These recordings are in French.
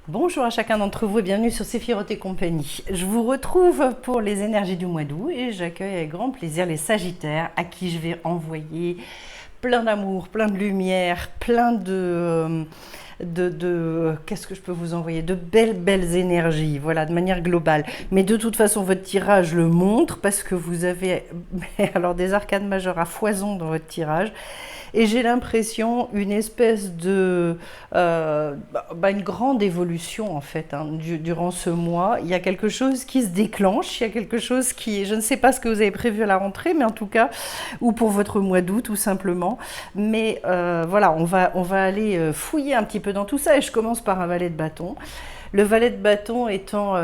Bonjour à chacun d'entre vous et bienvenue sur Séphiroth et compagnie. Je vous retrouve pour les énergies du mois d'août et j'accueille avec grand plaisir les Sagittaires à qui je vais envoyer plein d'amour, plein de lumière, plein qu'est-ce que je peux vous envoyer, de belles énergies, voilà, de manière globale. Mais de toute façon, votre tirage le montre parce que vous avez alors des arcanes majeures à foison dans votre tirage. Et j'ai l'impression une espèce de une grande évolution en fait durant ce mois. Il y a quelque chose qui se déclenche, il y a quelque chose qui, je ne sais pas ce que vous avez prévu à la rentrée, mais en tout cas, ou pour votre mois d'août tout simplement. Mais voilà, on va aller fouiller un petit peu dans tout ça et je commence par un valet de bâton. Le valet de bâton étant,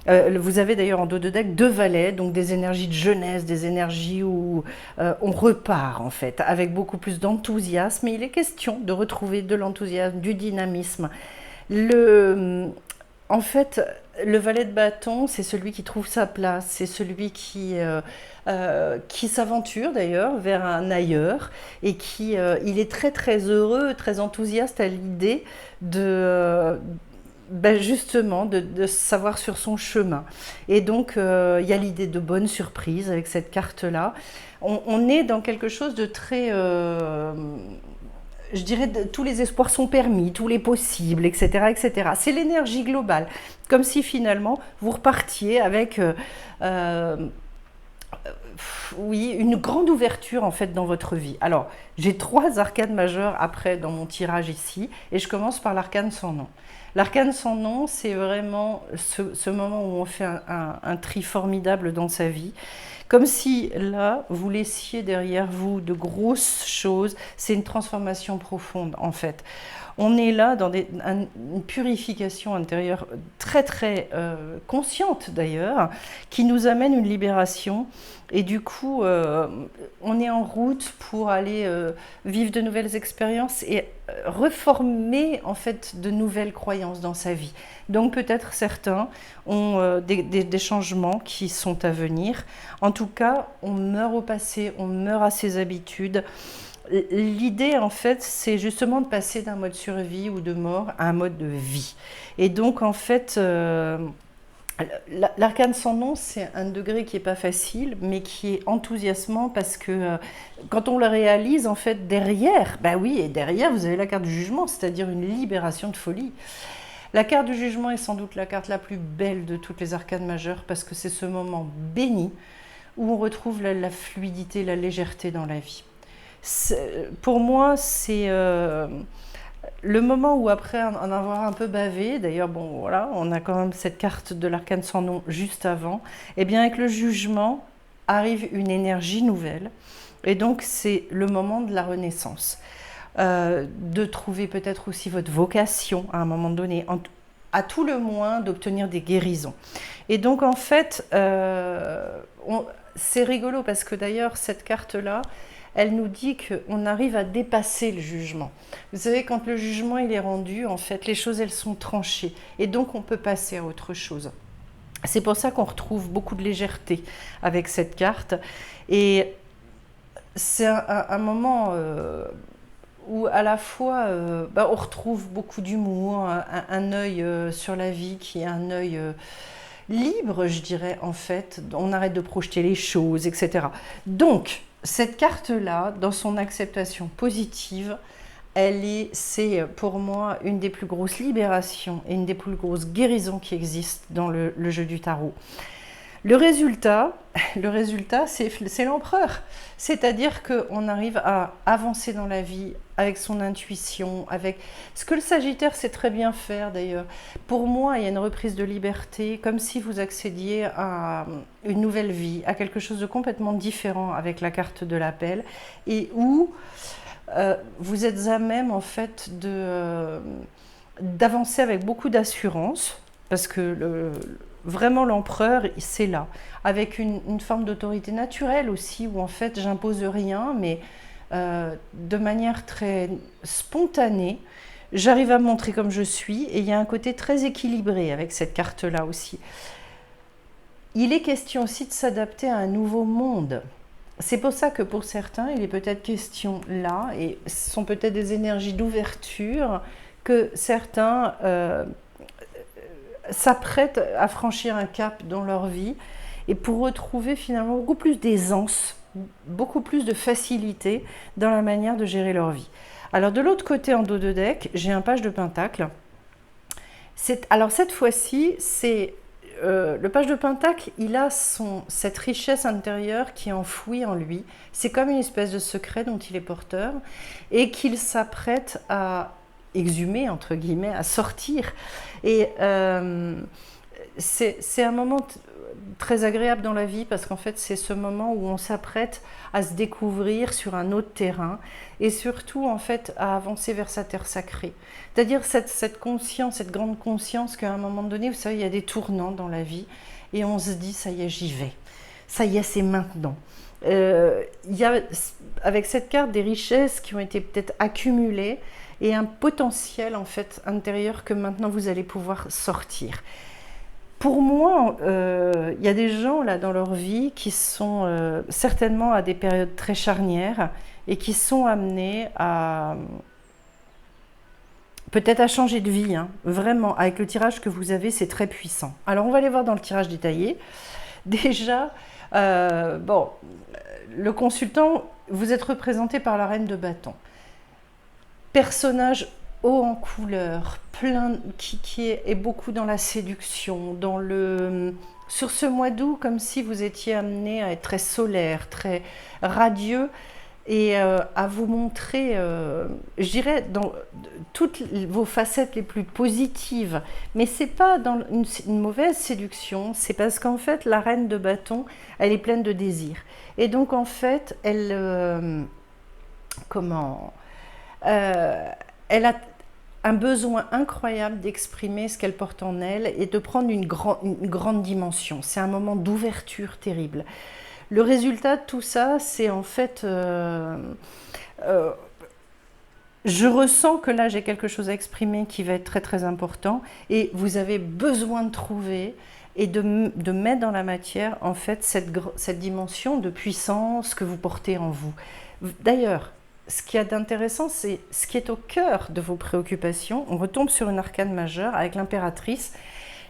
vous avez d'ailleurs en dos de deck deux valets, donc des énergies de jeunesse, des énergies où on repart en fait, avec beaucoup plus d'enthousiasme. Et il est question de retrouver de l'enthousiasme, du dynamisme. Le, En fait, le valet de bâton, c'est celui qui trouve sa place, c'est celui qui s'aventure d'ailleurs vers un ailleurs et il est très heureux, très enthousiaste à l'idée de, justement, de savoir sur son chemin. Et donc, il y a l'idée de bonnes surprises avec cette carte-là. On est dans quelque chose de très... je dirais, tous les espoirs sont permis, tous les possibles, etc. etc. C'est l'énergie globale. Comme si finalement, vous repartiez avec... oui, une grande ouverture en fait dans votre vie. Alors, j'ai trois arcanes majeures après dans mon tirage ici, et je commence par l'arcane sans nom. L'arcane sans nom, c'est vraiment ce moment où on fait un tri formidable dans sa vie. Comme si là, vous laissiez derrière vous de grosses choses. C'est une transformation profonde en fait. On est là dans une purification intérieure très consciente d'ailleurs, qui nous amène une libération. Et du coup, on est en route pour aller vivre de nouvelles expériences et reformer en fait de nouvelles croyances dans sa vie. Donc peut-être certains ont des changements qui sont à venir. En tout cas, on meurt au passé, on meurt à ses habitudes. L'idée, en fait, c'est justement de passer d'un mode survie ou de mort à un mode de vie. Et donc, en fait, l'arcane sans nom, c'est un degré qui n'est pas facile, mais qui est enthousiasmant parce que quand on le réalise, en fait, derrière, bah oui, et derrière, vous avez la carte du jugement, c'est-à-dire une libération de folie. La carte du jugement est sans doute la carte la plus belle de toutes les arcanes majeures parce que c'est ce moment béni où on retrouve la fluidité, la légèreté dans la vie. Pour moi, c'est le moment où après en avoir un peu bavé, d'ailleurs bon voilà, on a quand même cette carte de l'arcane sans nom juste avant, et bien avec le jugement arrive une énergie nouvelle, et donc c'est le moment de la renaissance, de trouver peut-être aussi votre vocation à un moment donné, à tout le moins d'obtenir des guérisons. Et donc en fait, c'est rigolo parce que d'ailleurs cette carte-là, elle nous dit qu'on arrive à dépasser le jugement. Vous savez, quand le jugement il est rendu, en fait, les choses elles sont tranchées et donc on peut passer à autre chose. C'est pour ça qu'on retrouve beaucoup de légèreté avec cette carte et c'est un moment où à la fois on retrouve beaucoup d'humour, un œil sur la vie qui est un œil libre, je dirais, en fait. On arrête de projeter les choses, etc. Donc, cette carte-là, dans son acceptation positive, c'est pour moi une des plus grosses libérations et une des plus grosses guérisons qui existent dans le jeu du tarot. Le résultat, c'est l'empereur. C'est-à-dire qu'on arrive à avancer dans la vie avec son intuition, avec ce que le Sagittaire sait très bien faire d'ailleurs. Pour moi, il y a une reprise de liberté, comme si vous accédiez à une nouvelle vie, à quelque chose de complètement différent avec la carte de l'appel, et où vous êtes à même en fait d'avancer avec beaucoup d'assurance, parce que vraiment l'empereur, c'est là, avec une forme d'autorité naturelle aussi, où en fait j'impose rien, mais de manière très spontanée, j'arrive à me montrer comme je suis, et il y a un côté très équilibré avec cette carte-là aussi. Il est question aussi de s'adapter à un nouveau monde. C'est pour ça que pour certains, il est peut-être question là, et ce sont peut-être des énergies d'ouverture que certains s'apprêtent à franchir un cap dans leur vie et pour retrouver finalement beaucoup plus d'aisance, beaucoup plus de facilité dans la manière de gérer leur vie. Alors de l'autre côté en dos de deck, j'ai un page de pentacle. Alors cette fois-ci, c'est le page de pentacle, il a cette richesse intérieure qui est enfouie en lui. C'est comme une espèce de secret dont il est porteur et qu'il s'apprête à exhumer, entre guillemets, à sortir. Et c'est un moment très agréable dans la vie parce qu'en fait c'est ce moment où on s'apprête à se découvrir sur un autre terrain et surtout en fait à avancer vers sa terre sacrée. C'est-à-dire cette conscience, cette grande conscience qu'à un moment donné, vous savez, il y a des tournants dans la vie et on se dit ça y est, j'y vais. Ça y est, c'est maintenant. Il y a avec cette carte des richesses qui ont été peut-être accumulées et un potentiel en fait intérieur que maintenant vous allez pouvoir sortir. Pour moi, il y a des gens là dans leur vie qui sont certainement à des périodes très charnières et qui sont amenés à peut-être à changer de vie, hein. Vraiment, avec le tirage que vous avez, c'est très puissant. Alors on va aller voir dans le tirage détaillé. Déjà, bon, le consultant, vous êtes représenté par la reine de bâton. Personnage haut en couleur, plein, qui est beaucoup dans la séduction, sur ce mois d'août, comme si vous étiez amené à être très solaire, très radieux, et à vous montrer, je dirais, dans toutes vos facettes les plus positives. Mais c'est pas dans une mauvaise séduction, c'est parce qu'en fait, la reine de bâton, elle est pleine de désir. Et donc, en fait, elle a un besoin incroyable d'exprimer ce qu'elle porte en elle et de prendre une grande dimension. C'est un moment d'ouverture terrible. Le résultat de tout ça, c'est en fait... je ressens que là, j'ai quelque chose à exprimer qui va être très très important et vous avez besoin de trouver et de mettre dans la matière en fait cette dimension de puissance que vous portez en vous. D'ailleurs, ce qu'il y a d'intéressant, c'est ce qui est au cœur de vos préoccupations. On retombe sur une arcane majeure avec l'impératrice.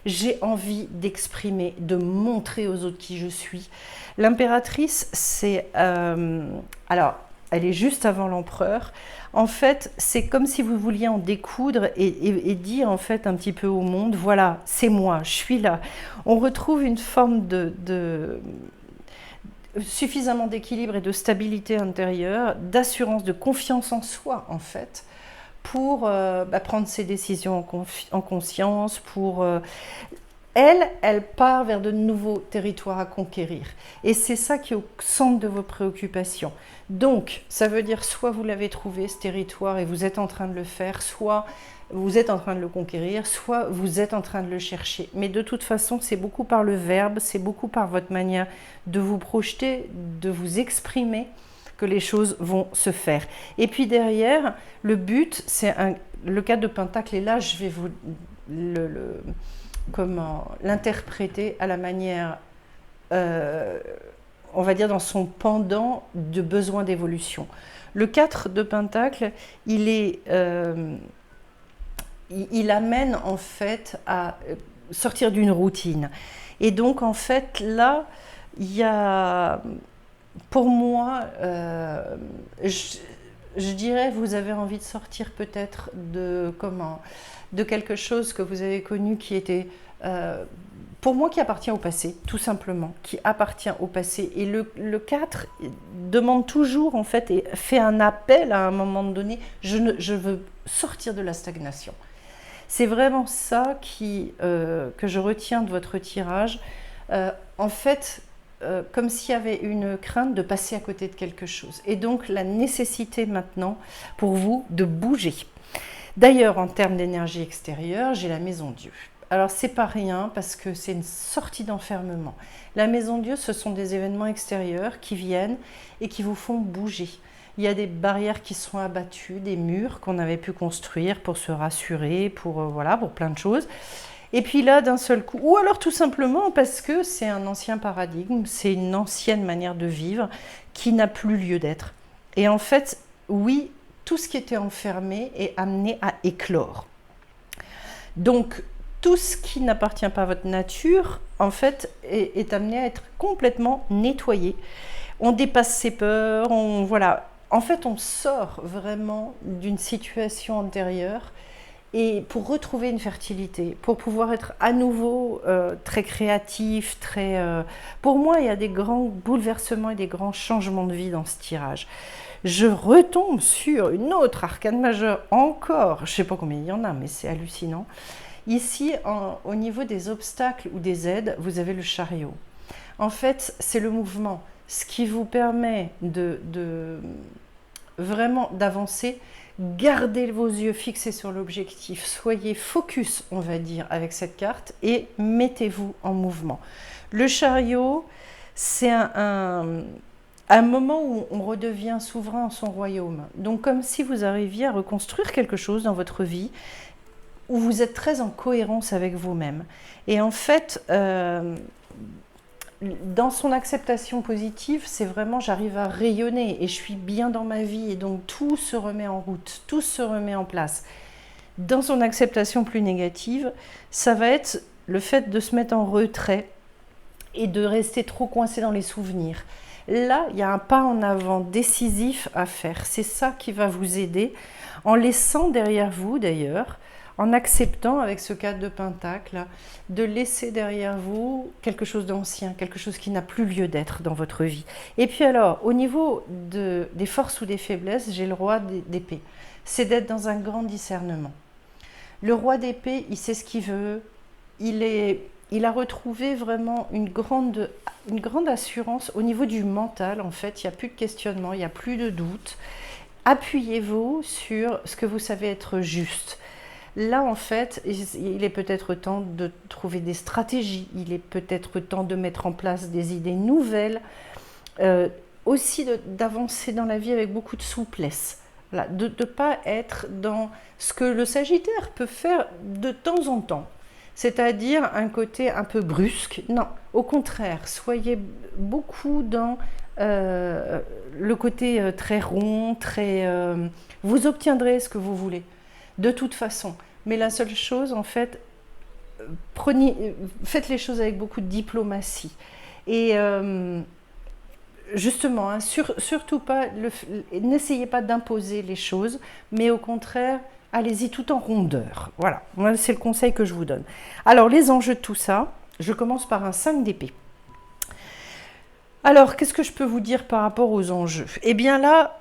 J'ai envie d'exprimer, de montrer aux autres qui je suis. L'impératrice, c'est... alors, elle est juste avant l'empereur. En fait, c'est comme si vous vouliez en découdre et dire en fait un petit peu au monde, voilà, c'est moi, je suis là. On retrouve une forme suffisamment d'équilibre et de stabilité intérieure, d'assurance, de confiance en soi en fait, pour prendre ses décisions en conscience, elle part vers de nouveaux territoires à conquérir. Et c'est ça qui est au centre de vos préoccupations. Donc, ça veut dire soit vous l'avez trouvé, ce territoire, et vous êtes en train de le faire, soit vous êtes en train de le conquérir, soit vous êtes en train de le chercher. Mais de toute façon, c'est beaucoup par le verbe, c'est beaucoup par votre manière de vous projeter, de vous exprimer, que les choses vont se faire. Et puis derrière, le but, c'est le cadre de Pentacle, et là, je vais vous l'interpréter à la manière, on va dire dans son pendant de besoin d'évolution. Le 4 de Pentacle, il amène en fait à sortir d'une routine. Et donc en fait là, il y a, pour moi, je dirais, vous avez envie de sortir peut-être de quelque chose que vous avez connu qui était, pour moi, qui appartient au passé, tout simplement, qui appartient au passé. Et le 4 demande toujours, en fait, et fait un appel à un moment donné, je veux sortir de la stagnation. C'est vraiment ça que je retiens de votre tirage. En fait, comme s'il y avait une crainte de passer à côté de quelque chose. Et donc, la nécessité maintenant, pour vous, de bouger. D'ailleurs, en termes d'énergie extérieure, j'ai la Maison Dieu. Alors, c'est pas rien parce que c'est une sortie d'enfermement. La Maison Dieu, ce sont des événements extérieurs qui viennent et qui vous font bouger. Il y a des barrières qui sont abattues, des murs qu'on avait pu construire pour se rassurer, pour plein de choses. Et puis là, d'un seul coup, ou alors tout simplement parce que c'est un ancien paradigme, c'est une ancienne manière de vivre qui n'a plus lieu d'être. Et en fait, oui, tout ce qui était enfermé est amené à éclore. Donc, tout ce qui n'appartient pas à votre nature, en fait, est amené à être complètement nettoyé. On dépasse ses peurs, voilà. En fait, on sort vraiment d'une situation antérieure et pour retrouver une fertilité, pour pouvoir être à nouveau très créatif, pour moi, il y a des grands bouleversements et des grands changements de vie dans ce tirage. Je retombe sur une autre arcane majeure encore, je ne sais pas combien il y en a, mais c'est hallucinant. Ici, au niveau des obstacles ou des aides, vous avez le chariot. En fait, c'est le mouvement, ce qui vous permet vraiment d'avancer. Gardez vos yeux fixés sur l'objectif, soyez focus, on va dire, avec cette carte et mettez-vous en mouvement. Le chariot, c'est un moment où on redevient souverain en son royaume. Donc comme si vous arriviez à reconstruire quelque chose dans votre vie où vous êtes très en cohérence avec vous-même. Et en fait, dans son acceptation positive, c'est vraiment j'arrive à rayonner et je suis bien dans ma vie et donc tout se remet en route, tout se remet en place. Dans son acceptation plus négative, ça va être le fait de se mettre en retrait et de rester trop coincé dans les souvenirs. Là, il y a un pas en avant décisif à faire. C'est ça qui va vous aider en laissant derrière vous d'ailleurs, en acceptant avec ce 4 de Pentacle, de laisser derrière vous quelque chose d'ancien, quelque chose qui n'a plus lieu d'être dans votre vie. Et puis alors, au niveau des forces ou des faiblesses, j'ai le roi d'épée. C'est d'être dans un grand discernement. Le roi d'épée, il sait ce qu'il veut, il a retrouvé vraiment une grande assurance au niveau du mental. En fait, il n'y a plus de questionnement, il n'y a plus de doute. Appuyez-vous sur ce que vous savez être juste. Là, en fait, il est peut-être temps de trouver des stratégies, il est peut-être temps de mettre en place des idées nouvelles, aussi d'avancer dans la vie avec beaucoup de souplesse, voilà, de ne pas être dans ce que le Sagittaire peut faire de temps en temps, c'est-à-dire un côté un peu brusque. Non, au contraire, soyez beaucoup dans le côté très rond, vous obtiendrez ce que vous voulez. De toute façon, mais la seule chose, en fait, faites les choses avec beaucoup de diplomatie. Et justement, hein, surtout pas, n'essayez pas d'imposer les choses, mais au contraire, allez-y tout en rondeur. Voilà, c'est le conseil que je vous donne. Alors, les enjeux de tout ça, je commence par un 5 d'épée. Alors, qu'est-ce que je peux vous dire par rapport aux enjeux? Eh bien là,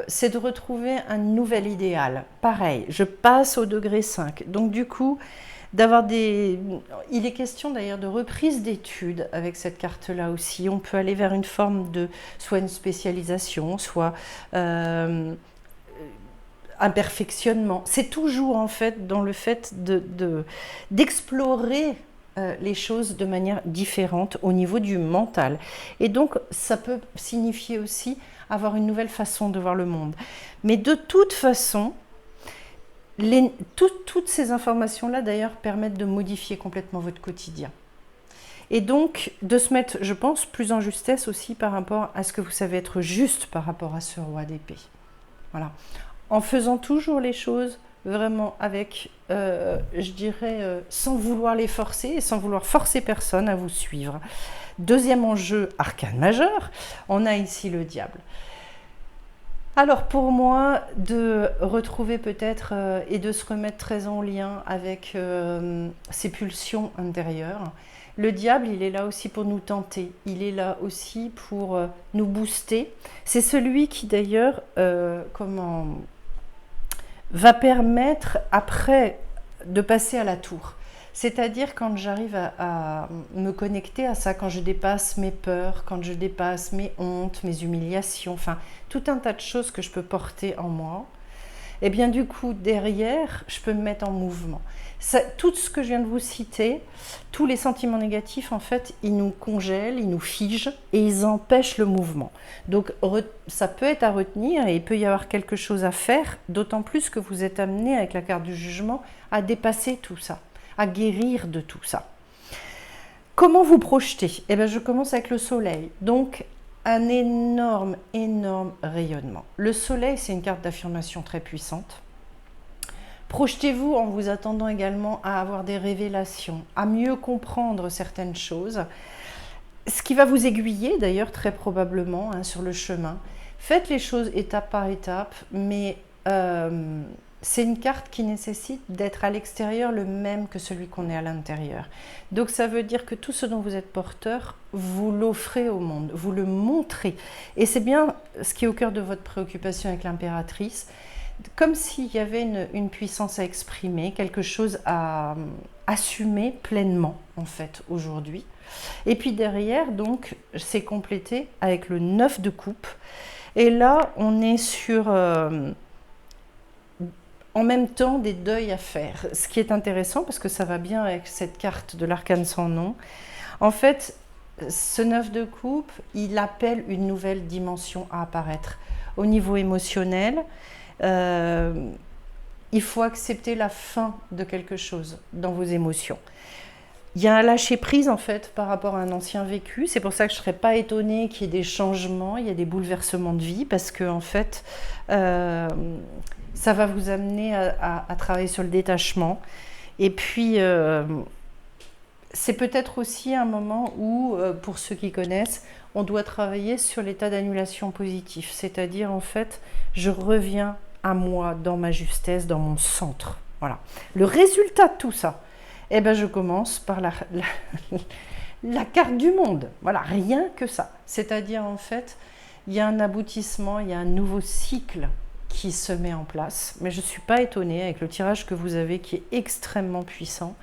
c'est de retrouver un nouvel idéal. Pareil, je passe au degré 5. Donc du coup, il est question d'ailleurs de reprise d'études avec cette carte-là aussi. On peut aller vers une forme soit une spécialisation, soit un perfectionnement. C'est toujours en fait dans le fait d'explorer les choses de manière différente au niveau du mental. Et donc, ça peut signifier aussi avoir une nouvelle façon de voir le monde. Mais de toute façon, toutes ces informations-là, d'ailleurs, permettent de modifier complètement votre quotidien. Et donc, de se mettre, je pense, plus en justesse aussi par rapport à ce que vous savez être juste par rapport à ce roi d'épée. Voilà. En faisant toujours les choses vraiment avec, je dirais, sans vouloir les forcer et sans vouloir forcer personne à vous suivre. Deuxième enjeu, arcane majeur, on a ici le diable. Alors pour moi, de retrouver peut-être et de se remettre très en lien avec ses pulsions intérieures. Le diable, il est là aussi pour nous tenter, il est là aussi pour nous booster. C'est celui qui d'ailleurs, va permettre après de passer à la tour. C'est-à-dire quand j'arrive à me connecter à ça, quand je dépasse mes peurs, quand je dépasse mes hontes, mes humiliations, enfin tout un tas de choses que je peux porter en moi, et bien du coup derrière, je peux me mettre en mouvement. Tout ce que je viens de vous citer, tous les sentiments négatifs, en fait, ils nous congèlent, ils nous figent et ils empêchent le mouvement. Donc ça peut être à retenir et il peut y avoir quelque chose à faire, d'autant plus que vous êtes amené avec la carte du jugement à dépasser tout ça, à guérir de tout ça. Comment vous projeter? Eh bien, je commence avec le soleil. Donc, un énorme, énorme rayonnement. Le soleil, c'est une carte d'affirmation très puissante. Projetez-vous en vous attendant également à avoir des révélations, à mieux comprendre certaines choses, ce qui va vous aiguiller d'ailleurs très probablement hein, sur le chemin. Faites les choses étape par étape, mais c'est une carte qui nécessite d'être à l'extérieur le même que celui qu'on est à l'intérieur. Donc ça veut dire que tout ce dont vous êtes porteur, vous l'offrez au monde, vous le montrez. Et c'est bien ce qui est au cœur de votre préoccupation avec l'impératrice, comme s'il y avait une puissance à exprimer, quelque chose à assumer pleinement en fait aujourd'hui. Et puis derrière, donc, c'est complété avec le 9 de coupe. Et là, on est sur... en même temps des deuils à faire, ce qui est intéressant parce que ça va bien avec cette carte de l'arcane sans nom. En fait, ce 9 de coupe, il appelle une nouvelle dimension à apparaître. Au niveau émotionnel, il faut accepter la fin de quelque chose dans vos émotions. Il y a un lâcher-prise en fait par rapport à un ancien vécu. C'est pour ça que je ne serais pas étonnée qu'il y ait des changements, il y a des bouleversements de vie parce que en fait, ça va vous amener à travailler sur le détachement. Et puis, c'est peut-être aussi un moment où, pour ceux qui connaissent, on doit travailler sur l'état d'annulation positif. C'est-à-dire, en fait, je reviens à moi, dans ma justesse, dans mon centre. Voilà. Le résultat de tout ça, eh ben, je commence par la carte du monde. Voilà, rien que ça. C'est-à-dire, en fait, il y a un aboutissement, il y a un nouveau cycle qui se met en place. Mais je ne suis pas étonnée avec le tirage que vous avez qui est extrêmement puissant.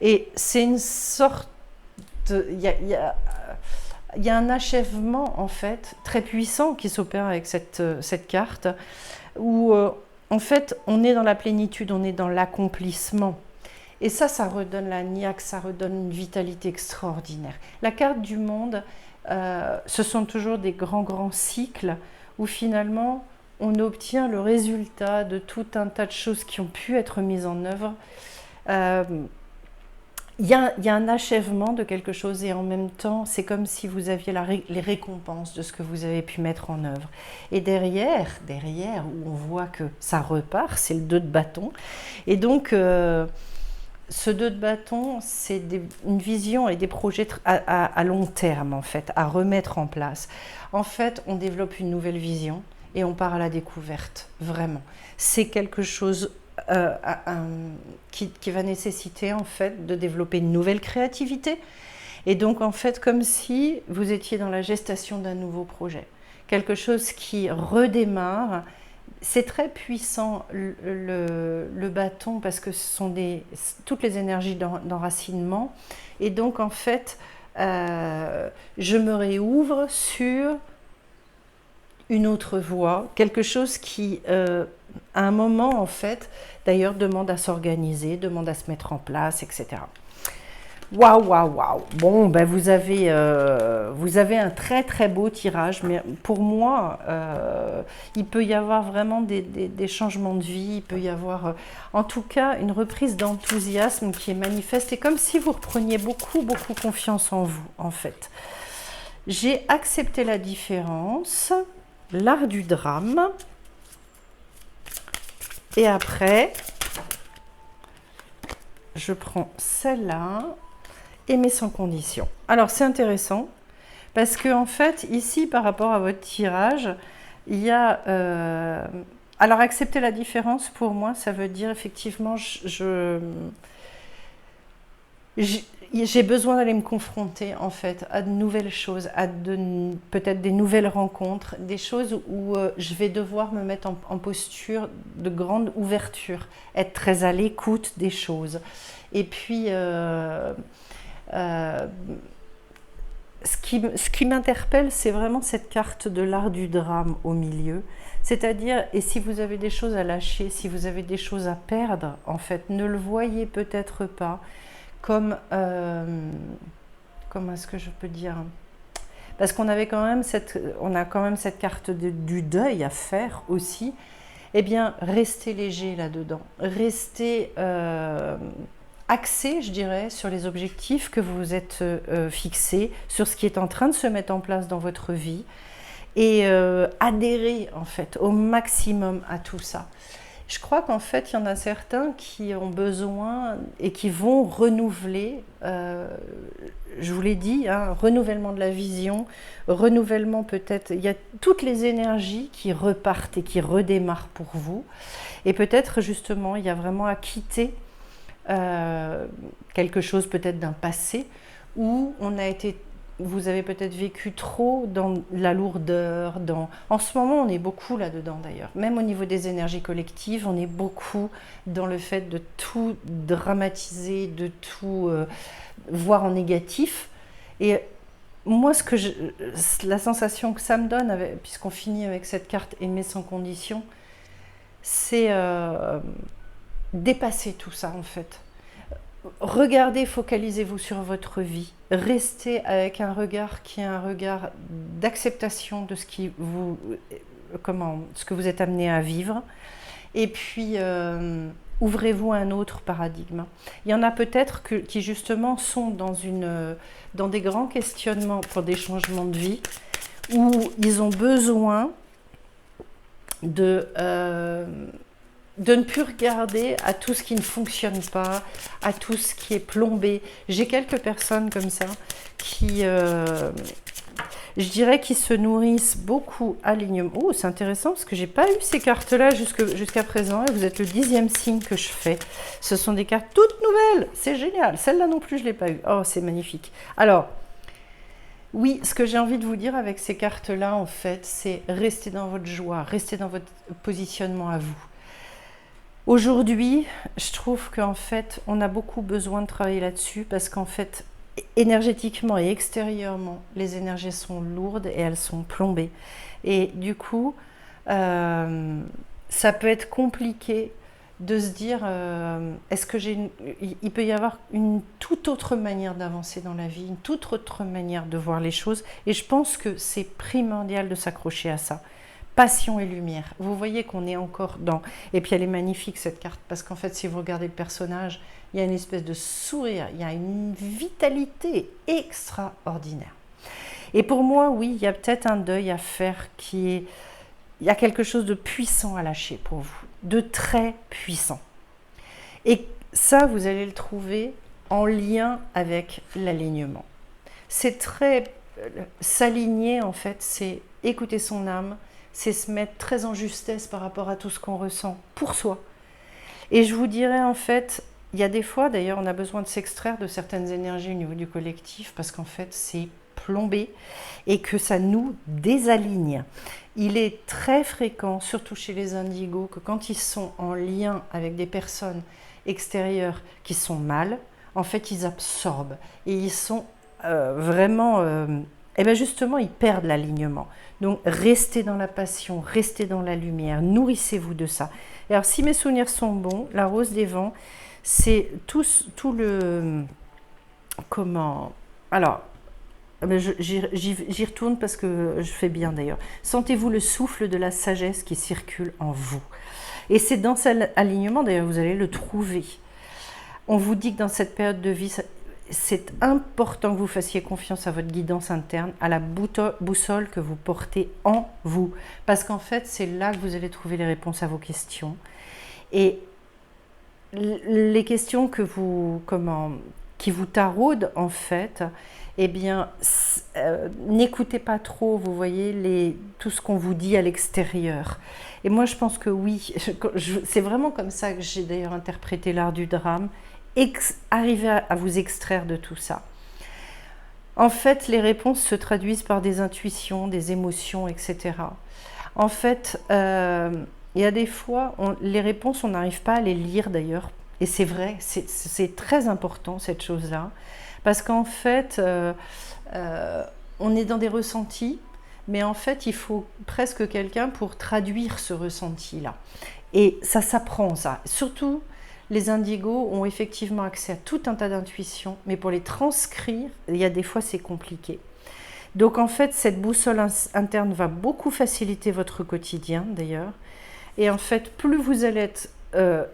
Et c'est une sorte... Il y a un achèvement, en fait, très puissant qui s'opère avec cette carte, où, en fait, on est dans la plénitude, on est dans l'accomplissement. Et ça redonne la niaque, ça redonne une vitalité extraordinaire. La carte du monde, ce sont toujours des grands cycles où finalement on obtient le résultat de tout un tas de choses qui ont pu être mises en œuvre. Il y a un achèvement de quelque chose et en même temps, c'est comme si vous aviez les récompenses de ce que vous avez pu mettre en œuvre. Et derrière où on voit que ça repart, c'est le 2 de bâton. Et donc... ce 2 de bâton, c'est une vision et des projets à long terme, en fait, à remettre en place. En fait, on développe une nouvelle vision et on part à la découverte, vraiment. C'est quelque chose qui va nécessiter, en fait, de développer une nouvelle créativité. Et donc, en fait, comme si vous étiez dans la gestation d'un nouveau projet. Quelque chose qui redémarre. C'est très puissant le bâton parce que ce sont toutes les énergies d'enracinement. Et donc, en fait, je me réouvre sur une autre voie, quelque chose qui, à un moment, en fait, d'ailleurs, demande à s'organiser, demande à se mettre en place, etc. Waouh. Bon, ben vous avez un très beau tirage, mais pour moi, il peut y avoir vraiment des changements de vie, il peut y avoir en tout cas une reprise d'enthousiasme qui est manifeste, et comme si vous repreniez beaucoup confiance en vous, en fait. J'ai accepté la différence, l'art du drame, et après, je prends celle-là, aimer sans condition. Alors c'est intéressant parce que en fait ici par rapport à votre tirage, il y a alors accepter la différence pour moi ça veut dire effectivement j'ai besoin d'aller me confronter en fait à de nouvelles choses, à peut-être des nouvelles rencontres, des choses où je vais devoir me mettre en posture de grande ouverture, être très à l'écoute des choses. Et puis ce qui m'interpelle, c'est vraiment cette carte de l'art du drame au milieu. C'est-à-dire, et si vous avez des choses à lâcher, si vous avez des choses à perdre, en fait, ne le voyez peut-être pas comme... comment est-ce que je peux dire ? Parce qu'on avait quand même on a quand même cette carte du deuil à faire aussi. Eh bien, restez léger là-dedans. Restez... axé, je dirais, sur les objectifs que vous êtes fixés, sur ce qui est en train de se mettre en place dans votre vie et adhérer en fait au maximum à tout ça. Je crois qu'en fait, il y en a certains qui ont besoin et qui vont renouveler, je vous l'ai dit, hein, renouvellement de la vision, renouvellement peut-être, il y a toutes les énergies qui repartent et qui redémarrent pour vous. Et peut-être justement, il y a vraiment à quitter quelque chose peut-être d'un passé où on a été, vous avez peut-être vécu trop dans la lourdeur, en ce moment on est beaucoup là-dedans d'ailleurs, même au niveau des énergies collectives, on est beaucoup dans le fait de tout dramatiser, de tout voir en négatif. Et moi, la sensation que ça me donne, puisqu'on finit avec cette carte aimer sans condition, c'est dépasser tout ça en fait. Regardez, focalisez-vous sur votre vie. Restez avec un regard qui est un regard d'acceptation de ce ce que vous êtes amené à vivre. Et puis, ouvrez-vous à un autre paradigme. Il y en a peut-être qui justement sont dans des grands questionnements pour des changements de vie, où ils ont besoin de ne plus regarder à tout ce qui ne fonctionne pas, à tout ce qui est plombé. J'ai quelques personnes comme ça qui, je dirais, qui se nourrissent beaucoup à l'alignement. Oh, c'est intéressant parce que j'ai pas eu ces cartes-là jusqu'à présent et vous êtes le 10e signe que je fais. Ce sont des cartes toutes nouvelles, c'est génial. Celle-là non plus, je l'ai pas eu. Oh, c'est magnifique. Alors, oui, ce que j'ai envie de vous dire avec ces cartes-là, en fait, c'est rester dans votre joie, rester dans votre positionnement à vous. Aujourd'hui, je trouve qu'en fait, on a beaucoup besoin de travailler là-dessus parce qu'en fait, énergétiquement et extérieurement, les énergies sont lourdes et elles sont plombées. Et du coup, ça peut être compliqué de se dire, est-ce que il peut y avoir une toute autre manière d'avancer dans la vie, une toute autre manière de voir les choses. Et je pense que c'est primordial de s'accrocher à ça. Passion et lumière. Vous voyez qu'on est encore dans... Et puis elle est magnifique cette carte, parce qu'en fait, si vous regardez le personnage, il y a une espèce de sourire, il y a une vitalité extraordinaire. Et pour moi, oui, il y a peut-être un deuil à faire il y a quelque chose de puissant à lâcher pour vous, de très puissant. Et ça, vous allez le trouver en lien avec l'alignement. C'est très... S'aligner, en fait, c'est écouter son âme, c'est se mettre très en justesse par rapport à tout ce qu'on ressent pour soi. Et je vous dirais en fait, il y a des fois d'ailleurs on a besoin de s'extraire de certaines énergies au niveau du collectif parce qu'en fait c'est plombé et que ça nous désaligne. Il est très fréquent, surtout chez les indigos, que quand ils sont en lien avec des personnes extérieures qui sont mal, en fait ils absorbent et ils sont vraiment... et bien justement, ils perdent l'alignement. Donc, restez dans la passion, restez dans la lumière, nourrissez-vous de ça. Et alors, si mes souvenirs sont bons, la rose des vents, c'est tout le... Comment... Alors, j'y retourne parce que je fais bien d'ailleurs. Sentez-vous le souffle de la sagesse qui circule en vous. Et c'est dans cet alignement, d'ailleurs, vous allez le trouver. On vous dit que dans cette période de vie... C'est important que vous fassiez confiance à votre guidance interne, à la boussole que vous portez en vous. Parce qu'en fait, c'est là que vous allez trouver les réponses à vos questions. Et les questions qui vous taraudent, en fait, eh bien, n'écoutez pas trop, vous voyez, tout ce qu'on vous dit à l'extérieur. Et moi, je pense que oui, c'est vraiment comme ça que j'ai d'ailleurs interprété l'art du drame. Arriver à vous extraire de tout ça. En fait, les réponses se traduisent par des intuitions, des émotions, etc. En fait, il y a des fois, les réponses, on n'arrive pas à les lire d'ailleurs. Et c'est vrai, c'est très important cette chose-là. Parce qu'en fait, on est dans des ressentis, mais en fait, il faut presque quelqu'un pour traduire ce ressenti-là. Et ça s'apprend, ça. Surtout, les indigos ont effectivement accès à tout un tas d'intuitions, mais pour les transcrire, il y a des fois c'est compliqué. Donc en fait, cette boussole interne va beaucoup faciliter votre quotidien d'ailleurs. Et en fait, plus vous allez être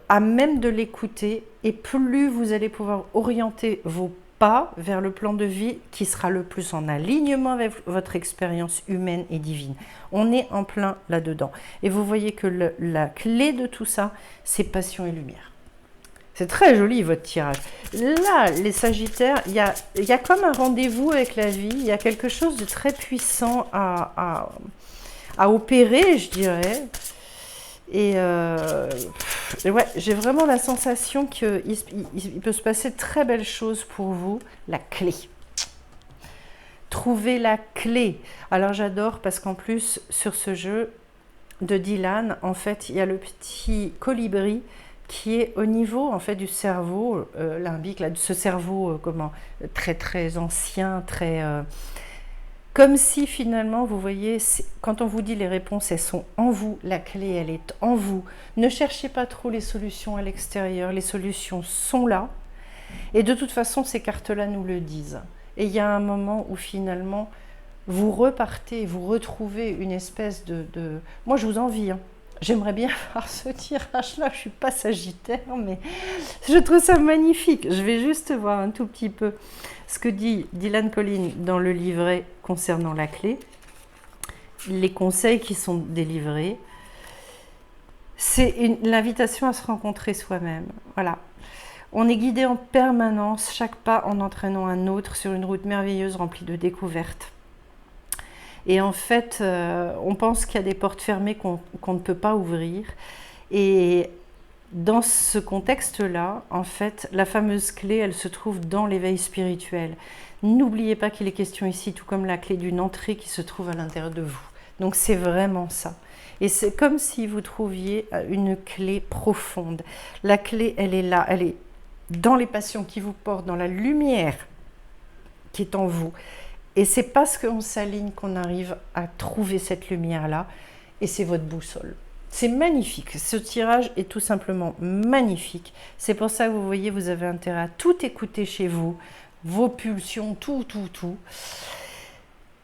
à même de l'écouter, et plus vous allez pouvoir orienter vos pas vers le plan de vie qui sera le plus en alignement avec votre expérience humaine et divine. On est en plein là-dedans. Et vous voyez que la clé de tout ça, c'est passion et lumière. C'est très joli votre tirage. Là, les Sagittaires, il y a comme un rendez-vous avec la vie. Il y a quelque chose de très puissant à opérer, je dirais. Et ouais, j'ai vraiment la sensation qu'il peut se passer de très belles choses pour vous. La clé. Trouver la clé. Alors j'adore parce qu'en plus, sur ce jeu de Dylan, en fait, il y a le petit colibri qui est au niveau en fait du cerveau limbique, là, de ce cerveau très très ancien, très comme si finalement vous voyez, quand on vous dit les réponses, elles sont en vous, la clé elle est en vous. Ne cherchez pas trop les solutions à l'extérieur, les solutions sont là. Et de toute façon, ces cartes-là nous le disent. Et il y a un moment où finalement vous repartez, vous retrouvez une espèce de... Moi je vous envie, hein. J'aimerais bien faire ce tirage-là, je ne suis pas Sagittaire, mais je trouve ça magnifique. Je vais juste voir un tout petit peu ce que dit Dylan Collins dans le livret concernant la clé. Les conseils qui sont délivrés. C'est l'invitation à se rencontrer soi-même. Voilà. On est guidé en permanence, chaque pas en entraînant un autre sur une route merveilleuse remplie de découvertes. Et en fait, on pense qu'il y a des portes fermées qu'on ne peut pas ouvrir. Et dans ce contexte-là, en fait, la fameuse clé, elle se trouve dans l'éveil spirituel. N'oubliez pas qu'il est question ici, tout comme la clé d'une entrée qui se trouve à l'intérieur de vous. Donc c'est vraiment ça. Et c'est comme si vous trouviez une clé profonde. La clé, elle est là, elle est dans les passions qui vous portent, dans la lumière qui est en vous. Et c'est parce qu'on s'aligne qu'on arrive à trouver cette lumière-là. Et c'est votre boussole. C'est magnifique. Ce tirage est tout simplement magnifique. C'est pour ça que vous voyez, vous avez intérêt à tout écouter chez vous. Vos pulsions, tout.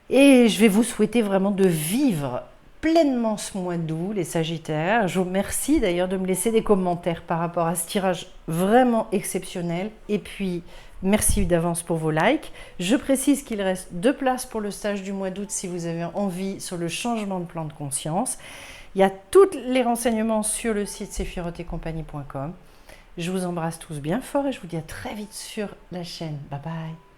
Et je vais vous souhaiter vraiment de vivre pleinement ce mois d'août, les Sagittaires. Je vous remercie d'ailleurs de me laisser des commentaires par rapport à ce tirage vraiment exceptionnel. Et puis... merci d'avance pour vos likes. Je précise qu'il reste 2 places pour le stage du mois d'août si vous avez envie sur le changement de plan de conscience. Il y a tous les renseignements sur le site sephirotetcompagnie.com. Je vous embrasse tous bien fort et je vous dis à très vite sur la chaîne. Bye bye.